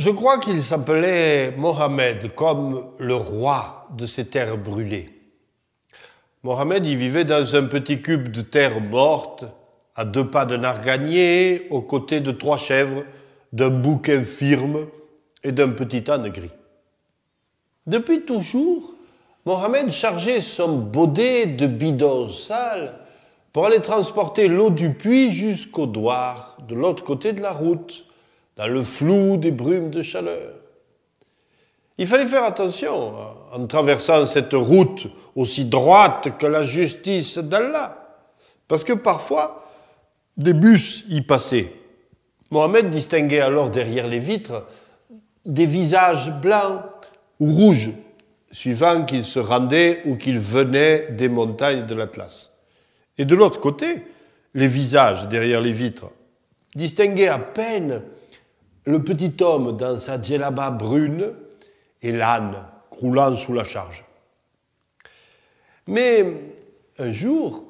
Je crois qu'il s'appelait Mohamed, comme le roi de ces terres brûlées. Mohamed y vivait dans un petit cube de terre morte, à 2 pas d'un arganier, aux côtés de 3 chèvres, d'un bouc infirme et d'un petit âne gris. Depuis toujours, Mohamed chargeait son baudet de bidons sales pour aller transporter l'eau du puits jusqu'au douar, de l'autre côté de la route, dans le flou des brumes de chaleur. Il fallait faire attention en traversant cette route aussi droite que la justice d'Allah, parce que parfois, des bus y passaient. Mohamed distinguait alors derrière les vitres des visages blancs ou rouges, suivant qu'il se rendait ou qu'il venait des montagnes de l'Atlas. Et de l'autre côté, les visages derrière les vitres distinguaient à peine le petit homme dans sa djellaba brune et l'âne croulant sous la charge. Mais un jour,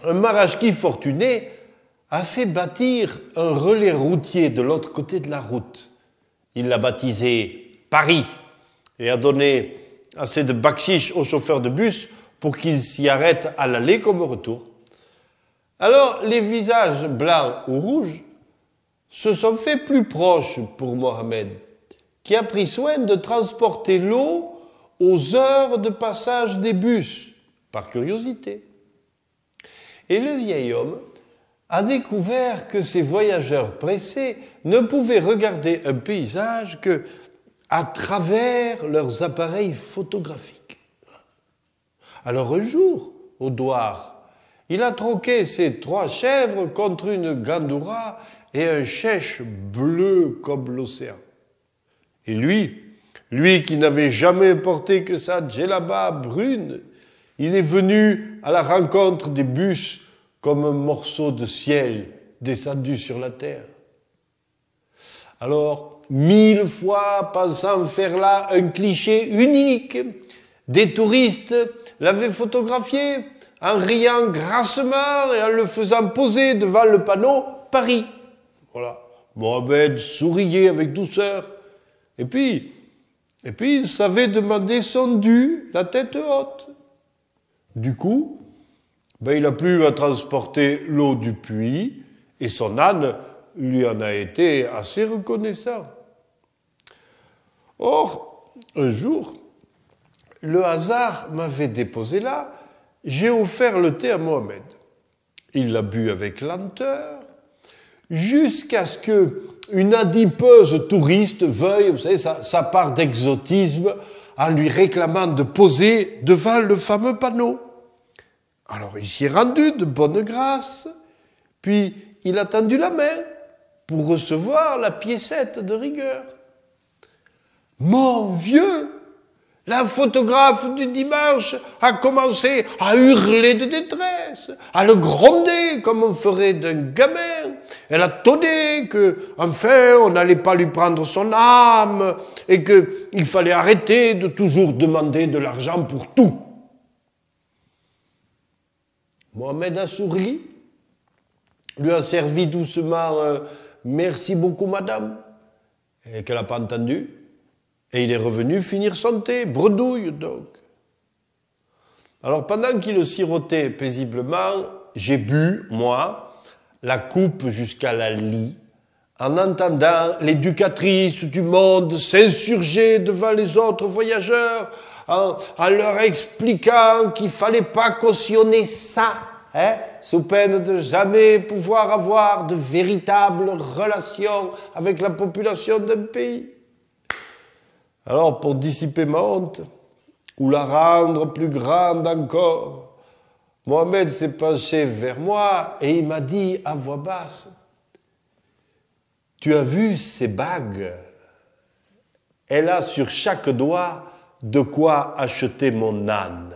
un marachki fortuné a fait bâtir un relais routier de l'autre côté de la route. Il l'a baptisé Paris et a donné assez de bakchiche au chauffeur de bus pour qu'il s'y arrête à l'aller comme au retour. Alors, les visages blancs ou rouges se sont faits plus proches pour Mohamed, qui a pris soin de transporter l'eau aux heures de passage des bus, par curiosité. Et le vieil homme a découvert que ces voyageurs pressés ne pouvaient regarder un paysage que à travers leurs appareils photographiques. Alors un jour, au douar, il a troqué ses 3 chèvres contre une gandoura et un chèche bleu comme l'océan. Et lui qui n'avait jamais porté que sa djellaba brune, il est venu à la rencontre des bus comme un morceau de ciel descendu sur la terre. Alors, 1000 fois pensant faire là un cliché unique, des touristes l'avaient photographié en riant grassement et en le faisant poser devant le panneau « Paris ». Voilà. Mohamed souriait avec douceur. Et puis, il savait demander son dû, la tête haute. Du coup, il n'a plus à transporter l'eau du puits et son âne lui en a été assez reconnaissant. Or, un jour, le hasard m'avait déposé là, j'ai offert le thé à Mohamed. Il l'a bu avec lenteur, jusqu'à ce qu'une adipeuse touriste veuille, vous savez, sa part d'exotisme, en lui réclamant de poser devant le fameux panneau. Alors il s'y est rendu de bonne grâce, puis il a tendu la main pour recevoir la piécette de rigueur. Mon vieux, la photographe du dimanche a commencé à hurler de détresse, à le gronder comme on ferait d'un gamin. Elle a tonné que, enfin, on n'allait pas lui prendre son âme et qu'il fallait arrêter de toujours demander de l'argent pour tout. Mohamed a souri, lui a servi doucement « Merci beaucoup, madame », et qu'elle n'a pas entendu. Et il est revenu finir son thé, bredouille donc. Alors pendant qu'il sirotait paisiblement, j'ai bu, moi, la coupe jusqu'à la lie, en entendant l'éducatrice du monde s'insurger devant les autres voyageurs, en leur expliquant qu'il fallait pas cautionner ça, sous peine de jamais pouvoir avoir de véritables relations avec la population d'un pays. Alors, pour dissiper ma honte, ou la rendre plus grande encore, Mohamed s'est penché vers moi et il m'a dit à voix basse, « Tu as vu ces bagues? Elle a sur chaque doigt de quoi acheter mon âne. »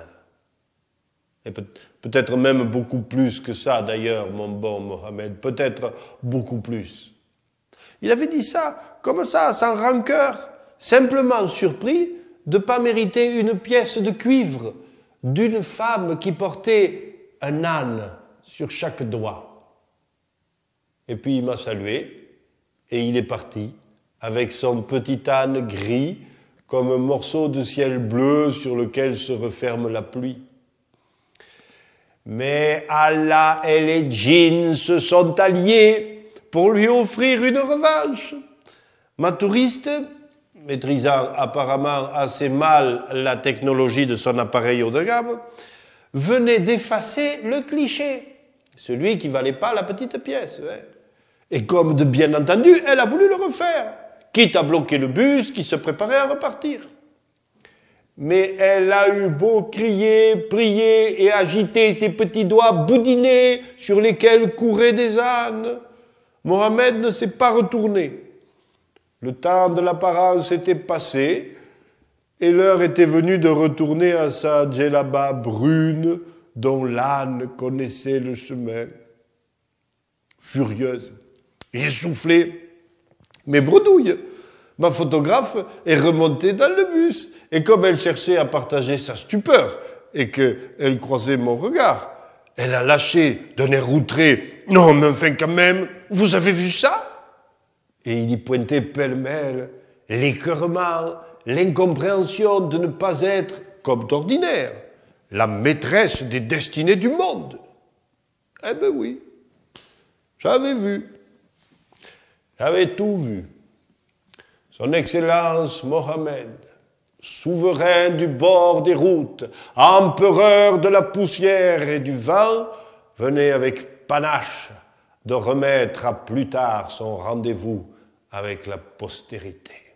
Et peut-être même beaucoup plus que ça d'ailleurs, mon bon Mohamed, peut-être beaucoup plus. Il avait dit ça, comme ça, sans rancœur, simplement surpris de ne pas mériter une pièce de cuivre d'une femme qui portait un âne sur chaque doigt. Et puis il m'a salué et il est parti avec son petit âne gris, comme un morceau de ciel bleu sur lequel se referme la pluie. Mais Allah et les djinns se sont alliés pour lui offrir une revanche. Ma touriste, maîtrisant apparemment assez mal la technologie de son appareil haut de gamme, venait d'effacer le cliché, celui qui valait pas la petite pièce. Ouais. Et comme de bien entendu, elle a voulu le refaire, quitte à bloquer le bus qui se préparait à repartir. Mais elle a eu beau crier, prier et agiter ses petits doigts boudinés sur lesquels couraient des ânes, Mohamed ne s'est pas retourné. Le temps de l'apparence était passé et l'heure était venue de retourner à sa djellaba brune dont l'âne connaissait le chemin. Furieuse, essoufflée, mais bredouille, ma photographe est remontée dans le bus et comme elle cherchait à partager sa stupeur et qu'elle croisait mon regard, elle a lâché d'un air outré « Non, mais enfin quand même, vous avez vu ça ?» Et il y pointait pêle-mêle l'écœurement, l'incompréhension de ne pas être, comme d'ordinaire, la maîtresse des destinées du monde. Eh ben oui, j'avais vu, j'avais tout vu. Son Excellence Mohamed, souverain du bord des routes, empereur de la poussière et du vent, venait avec panache de remettre à plus tard son rendez-vous avec la postérité.